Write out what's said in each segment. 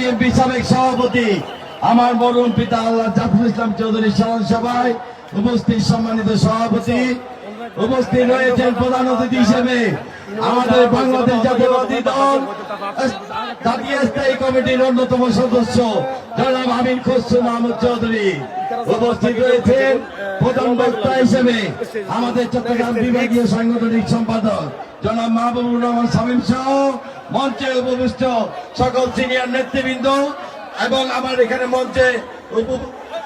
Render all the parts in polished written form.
BNP সাবেক সভাপতি আমার মরহুম পিতা আল্লাহ জাফর ইসলাম চৌধুরী স্মরণ সভায় উপস্থিত সম্মানিত সভাপতি, উপস্থিত রয়েছেন প্রধান অতিথি হিসেবে আমাদের বাংলাদেশ জাতীয়বাদী দল জাতীয় স্থায়ী কমিটির অন্যতম সদস্য জনাব আমির খসরু মাহমুদ চৌধুরী, উপস্থিত রয়েছেন প্রধান বক্তা হিসেবে আমাদের চট্টগ্রাম বিভাগীয় সাংগঠনিক সম্পাদক জনাব মাহবুবুর রহমান শামীম সহ মঞ্চে উপবিষ্ট সকল সিনিয়র নেতৃবৃন্দ এবং আমার এখানে মঞ্চে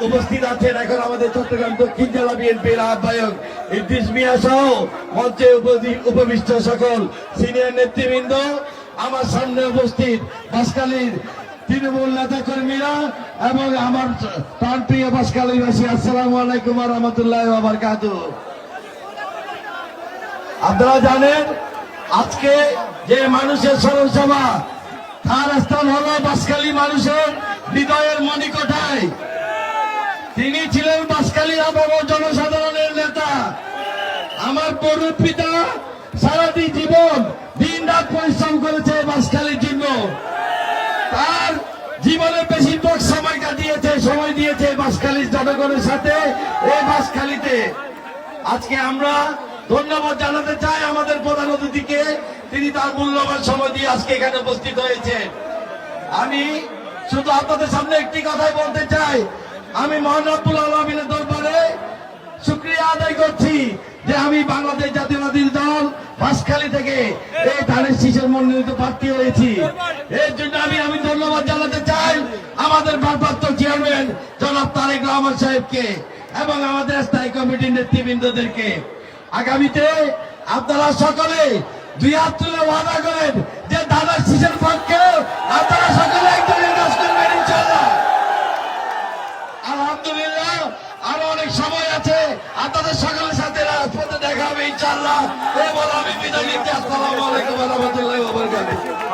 উপস্থিত আছেন এখন আমাদের চট্টগ্রাম দক্ষিণ জেলা বিএনপির আহ্বায়ক ইদ্রিস মিয়া সহ মঞ্চে উপবিষ্ট সকল সিনিয়র নেতৃবৃন্দ, আমার সামনে উপস্থিত বাঁশখালীর তৃণমূল নেতা কর্মীরা এবং আমার প্রাণপ্রিয় বাঁশখালীবাসী, আসসালামু আলাইকুম ওয়া রাহমাতুল্লাহি ওয়া বারাকাতুহু। আপনারা জানেন আজকে যে মানুষের স্মরণ সভা, তার স্থান হলো বাঁশখালী মানুষের হৃদয়ের মণিকোঠায়। তিনি ছিলেন বাঁশখালীর আবহাওয়া জনসাধারণের নেতা। আমার পূর্ব পিতা সারাটি জীবন দিন রাত পরিশ্রম করেছে বাঁশখালীর জন্য। তার জীবনে বেশিরভাগ সময় দিয়েছে বাঁশখালীর জনগণের সাথে এই বাঁশখালীতে। আজকে আমরা ধন্যবাদ জানাতে চাই আমাদের প্রধান অতিথিকে, তিনি তার মূল্যবান সময় দিয়ে আজকে এখানে উপস্থিত হয়েছেন। আমি শুধু আপনাদের সামনে একটি কথাই বলতে চাই, আমি মহান রব্বুল আলামিনের দরবারে শুকরিয়া আদায় করছি যে আমি বাংলাদেশ জাতীয়বাদী দল বাঁশখালী থেকে এই ধানের শীষের মনোনীত প্রার্থী হয়েছি। এর জন্য আমি ধন্যবাদ জানাতে চাই আমাদের ভারপ্রাপ্ত চেয়ারম্যান জনাব তারেক রহমান সাহেবকে এবং আমাদের স্থায়ী কমিটির নেতৃবৃন্দদেরকে। আগামীতে আপনারা সকলে দুই হাত তুলে ওয়াদা করেন যে ধানের শীষের পক্ষে আপনারা সকলে একদমই কাজ করবেন ইনশাআল্লাহ। আলহামদুলিল্লাহ, আরো অনেক সময় আছে, আপনাদের সকলের সাথে রাজপথে দেখা হবে ইনশাআল্লাহ। এই বলে আমি বিদায় নিচ্ছি। আসসালামু আলাইকুম ওয়া রাহমাতুল্লাহি ওয়া বারাকাতুহু।